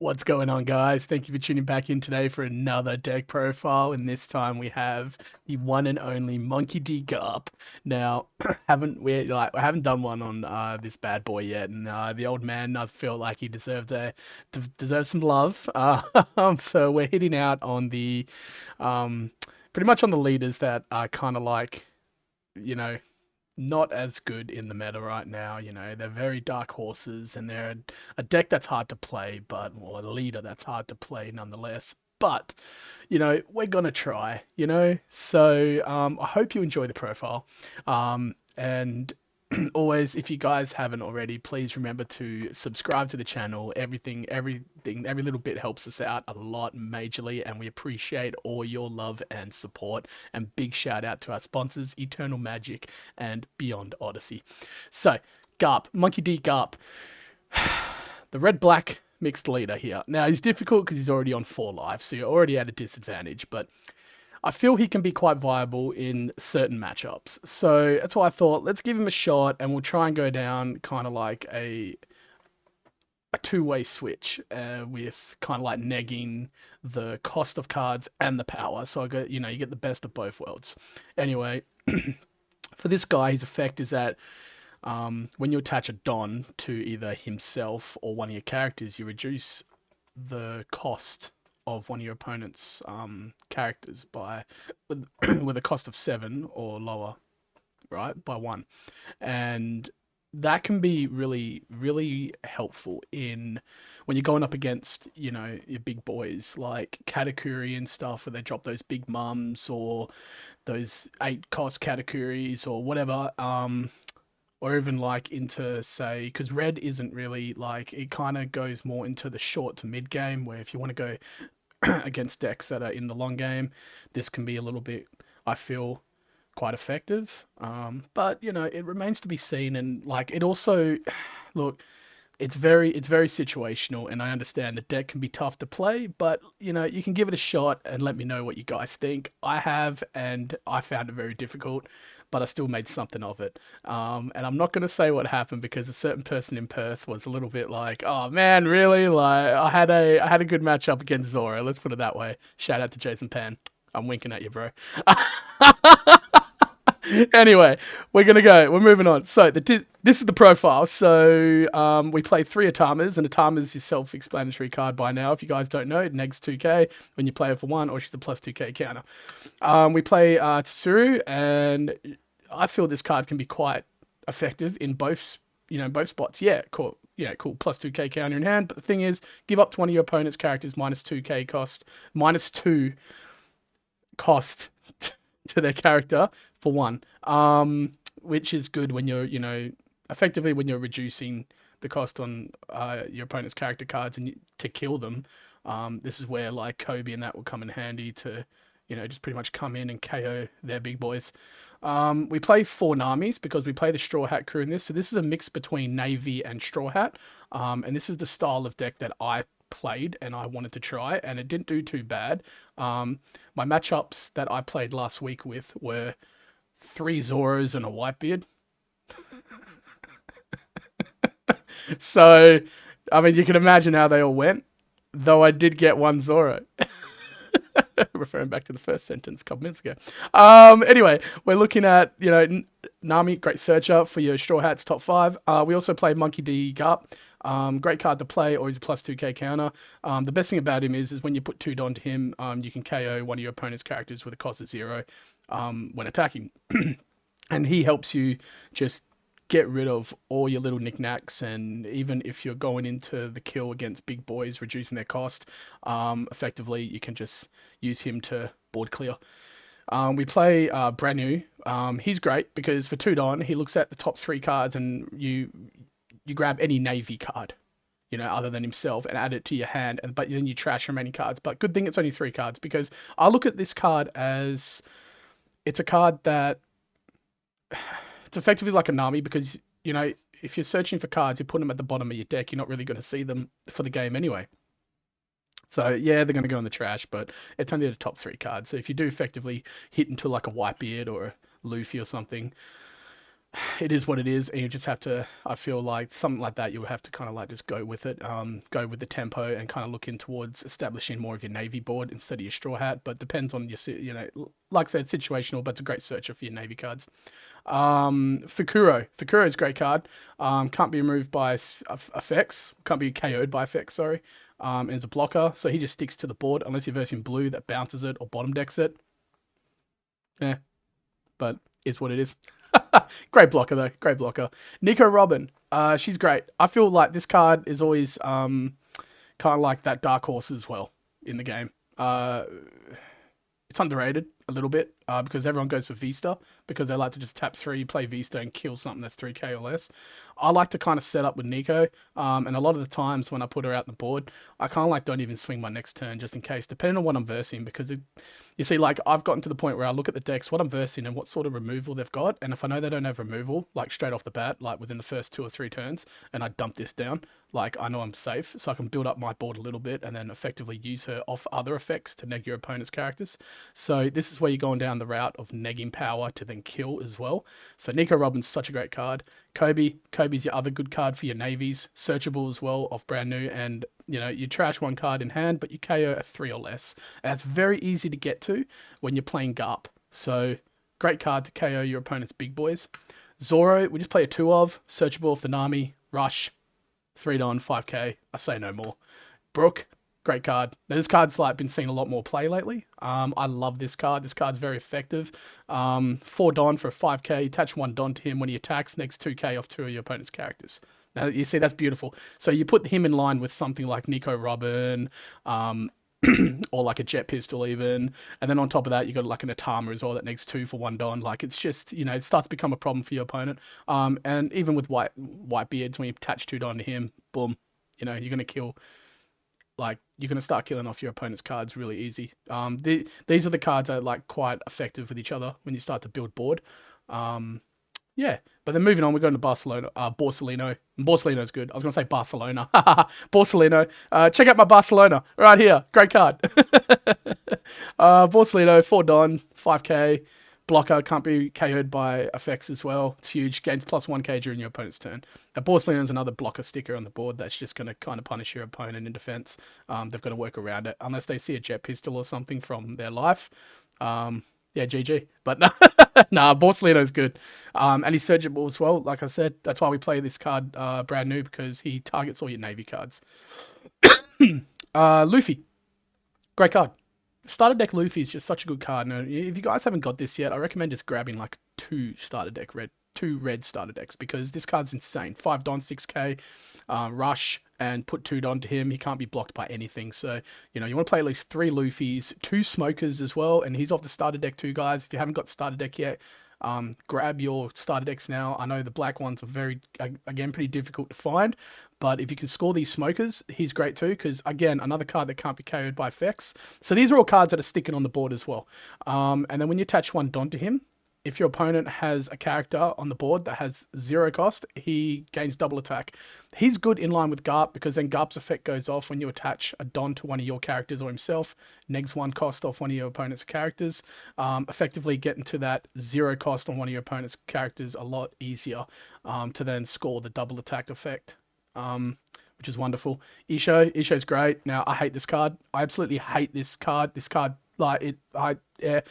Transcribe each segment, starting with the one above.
What's going on, guys? Thank you for tuning back in today for another deck profile. And this time we have the one and only Monkey.D.Garp. Now, I haven't done one on this bad boy yet, and the old man, I felt like he deserved some love. So we're hitting out on the um, pretty much on the leaders that are kind of like, you know, not as good in the meta right now. They're very dark horses, and they're a deck that's hard to play, or a leader that's hard to play nonetheless. But we're gonna try. So I hope you enjoy the profile. And always, if you guys haven't already, please remember to subscribe to the channel. Everything, every little bit helps us out a lot majorly, and we appreciate all your love and support. And big shout out to our sponsors, Eternal Magic and Beyond Odyssey. So, Garp, Monkey.D.Garp, the red-black mixed leader here. Now, he's difficult because he's already on 4 lives, so you're already at a disadvantage, but I feel he can be quite viable in certain matchups. So that's why I thought, let's give him a shot, and we'll try and go down kind of like a two-way switch with kind of like negging the cost of cards and the power. So you get the best of both worlds. Anyway, for this guy, his effect is that when you attach a Don to either himself or one of your characters, you reduce the cost of one of your opponent's characters with a cost of 7 or lower, right, by 1. And that can be really, really helpful in when you're going up against, your big boys like Katakuri and stuff, where they drop those big mums or those 8 cost Katakuris or whatever. Or even like into, say, because red isn't really like, it kind of goes more into the short to mid game, where if you want to go against decks that are in the long game, this can be a little bit, I feel, quite effective. But it remains to be seen, and like it also, look, it's very situational, and I understand the deck can be tough to play, but you can give it a shot and let me know what you guys think. I have, and I found it very difficult, but I still made something of it. And I'm not going to say what happened, because a certain person in Perth was a little bit like, "Oh man, really? Like I had a good matchup against Zora. Let's put it that way." Shout out to Jason Pan. I'm winking at you, bro. Anyway, we're moving on. So this is the profile. So we play 3 Atamas, and Atama's your self-explanatory card by now. If you guys don't know, it negs 2k when you play her for 1, or she's a plus 2k counter. We play Tsuru, and I feel this card can be quite effective in both spots. Yeah, cool. Cool. Plus 2k counter in hand. But the thing is, give up to one of your opponent's characters minus 2k cost, minus 2 cost to their character for 1, which is good when you're, effectively when you're reducing the cost on your opponent's character cards and to kill them. This is where like Kobe and that will come in handy to, just pretty much come in and KO their big boys. We play 4 Namis because we play the Straw Hat crew in this. So this is a mix between Navy and Straw Hat. And this is the style of deck that I played and I wanted to try, and it didn't do too bad. My matchups that I played last week with were 3 Zoros and a Whitebeard. So, I mean, you can imagine how they all went, though I did get 1 Zoro. Referring back to the first sentence a couple minutes ago. Anyway, we're looking at, Nami, great searcher for your Straw Hats top 5. We also play Monkey.D.Garp. Great card to play, or he's a plus 2k counter. The best thing about him is when you put 2 Don to him, you can KO one of your opponent's characters with a cost of 0 when attacking. And he helps you just get rid of all your little knickknacks, and even if you're going into the kill against big boys, reducing their cost, effectively you can just use him to board clear. We play brand new. He's great because for 2 Don, he looks at the top 3 cards, and you grab any Navy card, other than himself, and add it to your hand, but then you trash remaining cards. But good thing it's only 3 cards, because I look at this card as it's a card that it's effectively like a Nami, because if you're searching for cards, you put them at the bottom of your deck, you're not really going to see them for the game anyway. So yeah, they're going to go in the trash, but it's only the top 3 cards. So if you do effectively hit into like a Whitebeard or a Luffy or something, it is what it is, and you just have to. I feel like something like that, you would have to kind of like just go with it, go with the tempo, and kind of look in towards establishing more of your navy board instead of your straw hat. But depends on your, like I said, situational. But it's a great searcher for your navy cards. Fukuro is a great card. Can't be removed by effects. Can't be KO'd by effects. Sorry. And is a blocker, so he just sticks to the board unless you're versing blue that bounces it or bottom decks it. Yeah, but is what it is. Great blocker though. Great blocker. Nico Robin. She's great. I feel like this card is always kind of like that dark horse as well in the game. It's underrated a little bit because everyone goes for Vista because they like to just tap three, play Vista, and kill something that's 3k or less. I like to kind of set up with Nico, and a lot of the times when I put her out on the board, I kind of like don't even swing my next turn just in case, depending on what I'm versing. Because you see, like I've gotten to the point where I look at the decks, what I'm versing, and what sort of removal they've got, and if I know they don't have removal, like straight off the bat, like within the first 2 or 3 turns, and I dump this down, like I know I'm safe, so I can build up my board a little bit and then effectively use her off other effects to neg your opponent's characters. So this is where you're going down the route of negging power to then kill as well. So Nico Robin's such a great card. Kobe's your other good card for your navies, searchable as well off brand new, and you trash one card in hand, but you KO a 3 or less. And it's very easy to get to when you're playing Garp. So great card to KO your opponent's big boys. Zoro, we just play a 2 of, searchable off the Nami, rush, 3 on 5k. I say no more. Brook, great card. Now, this card's like been seeing a lot more play lately. I love this card. This card's very effective. 4 Don for a 5k. Attach 1 Don to him when he attacks. Next 2k off 2 of your opponent's characters. Now you see that's beautiful. So you put him in line with something like Nico Robin, or like a jet pistol even, and then on top of that you got like an Atama as well that needs 2 for 1 Don. Like it's just it starts to become a problem for your opponent. And even with Whitebeards, when you attach 2 Don to him, boom, you're gonna kill. Like you're gonna start killing off your opponent's cards really easy. These are the cards that are like quite effective with each other when you start to build board. Um, yeah, but then moving on, we're going to Barcelona. Borsalino. Borsalino's good. I was going to say Barcelona. Borsalino. Check out my Barcelona right here. Great card. Borsalino, 4 Don, 5k. Blocker, can't be KO'd by effects as well. It's huge. Gains +1k during your opponent's turn. Now, Borsalino's another blocker sticker on the board that's just going to kind of punish your opponent in defense. They've got to work around it. Unless they see a jet pistol or something from their life. Yeah, GG. But nah, Borsalino's good. And he's searchable as well. Like I said, that's why we play this card brand new, because he targets all your navy cards. Luffy, great card. Starter deck Luffy is just such a good card. Now, if you guys haven't got this yet, I recommend just grabbing like two red starter decks, because this card's insane. 5 Don, 6k, rush, and put 2 Don to him. He can't be blocked by anything. So, you want to play at least 3 Luffys, 2 Smokers as well, and he's off the starter deck too, guys. If you haven't got starter deck yet, grab your starter decks now. I know the black ones are again, pretty difficult to find, but if you can score these Smokers, he's great too, because again, another card that can't be KO'd by effects. So these are all cards that are sticking on the board as well. And then when you attach 1 Don to him, if your opponent has a character on the board that has 0 cost, he gains double attack. He's good in line with Garp, because then Garp's effect goes off when you attach a Don to one of your characters or himself, negs 1 cost off one of your opponent's characters, effectively getting to that 0 cost on one of your opponent's characters a lot easier, to then score the double attack effect. Which is wonderful. Isho's great. Now, I hate this card. I absolutely hate this card. This card, yeah.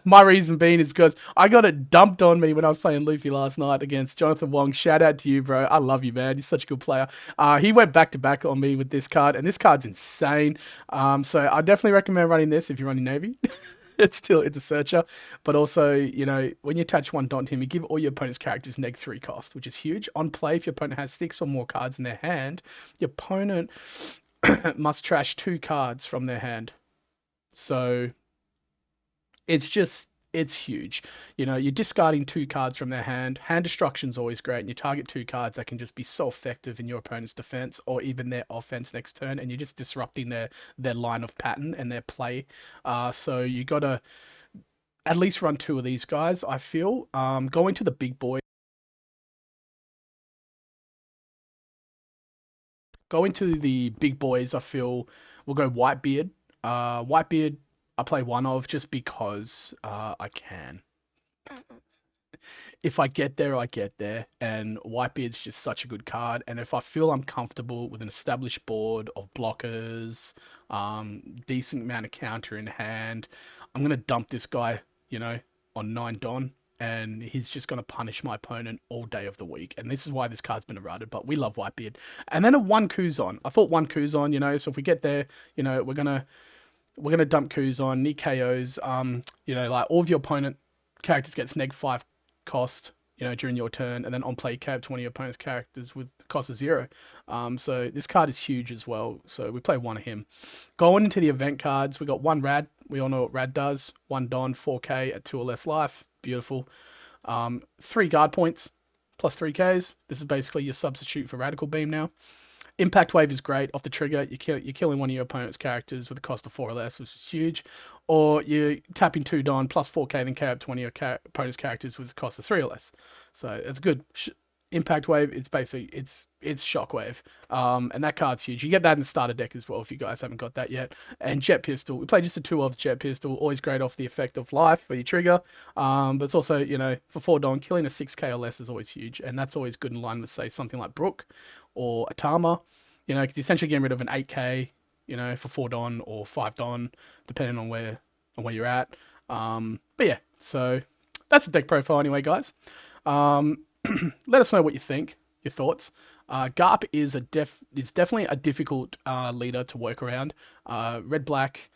My reason being is because I got it dumped on me when I was playing Luffy last night against Jonathan Wong. Shout out to you, bro. I love you, man. You're such a good player. He went back to back on me with this card, and this card's insane. So I definitely recommend running this if you're running Navy. It's a searcher, but also, when you attach 1 Don to him, you give all your opponent's characters -3 cost, which is huge. On play, if your opponent has 6 or more cards in their hand, your opponent must trash 2 cards from their hand. So it's huge. You're discarding 2 cards from their hand. Hand destruction's always great, and you target 2 cards that can just be so effective in your opponent's defense or even their offense next turn, and you're just disrupting their line of pattern and their play. So you gotta at least run 2 of these guys, I feel. Going to the big boys. Going to the big boys, I feel we'll go Whitebeard. Whitebeard, I play 1 of just because I can. if I get there, I get there. And Whitebeard's just such a good card. And if I feel I'm comfortable with an established board of blockers, decent amount of counter in hand, I'm gonna dump this guy, you know, on 9 Don. And he's just going to punish my opponent all day of the week. And this is why this card's been eroded, but we love Whitebeard. And then a 1 Kuzon. I thought 1 Kuzon, you know, so if we get there, you know, we're gonna dump Kuzon, need KOs. You know, like all of your opponent characters gets -5 cost, you know, during your turn, and then on play you cap 20 of your opponent's characters with cost of 0. So this card is huge as well. So we play one of him. Going into the event cards, we got one Rad. We all know what Rad does. 1 Don, 4K at 2 or less life. Beautiful. 3 guard points plus 3Ks. This is basically your substitute for Radical Beam now. Impact Wave is great. Off the trigger, you're killing one of your opponent's characters with a cost of 4 or less, which is huge. Or you're tapping 2 Don plus 4K, then KO up 20 of your opponent's characters with a cost of 3 or less. So it's good. Impact Wave, it's basically it's Shockwave, and that card's huge. You get that in the starter deck as well if you guys haven't got that yet. And Jet Pistol, we play just a 2 of Jet Pistol, always great off the effect of life for your trigger. But it's also, you know, for 4 Don, killing a 6K or less is always huge, and that's always good in line with, say, something like Brook or Atama, you know, because you're essentially getting rid of an 8K, you know, for 4 Don or 5 Don, depending on where you're at. But yeah, so that's the deck profile anyway, guys. Let us know what you think, your thoughts. Garp is definitely a difficult leader to work around. Red black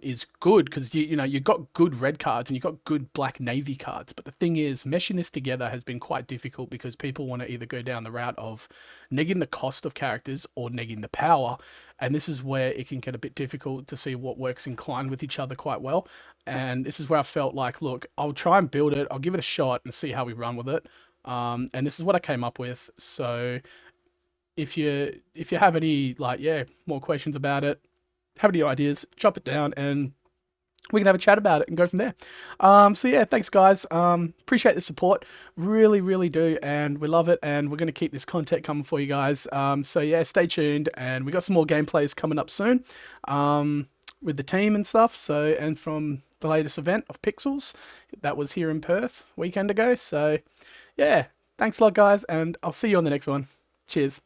is good because you know you've got good red cards and you've got good black navy cards. But the thing is, meshing this together has been quite difficult because people want to either go down the route of negging the cost of characters or negging the power, and this is where it can get a bit difficult to see what works inclined with each other quite well. And this is where I felt like, look, I'll try and build it, I'll give it a shot and see how we run with it. And this is what I came up with. So if you have any more questions about it, have any ideas, drop it down and we can have a chat about it and go from there. So yeah, thanks guys. Appreciate the support. Really, really do. And we love it. And we're going to keep this content coming for you guys. So yeah, stay tuned. And we got some more gameplays coming up soon with the team and stuff. So, and from the latest event of Pixels, that was here in Perth a weekend ago. So yeah, thanks a lot guys. And I'll see you on the next one. Cheers.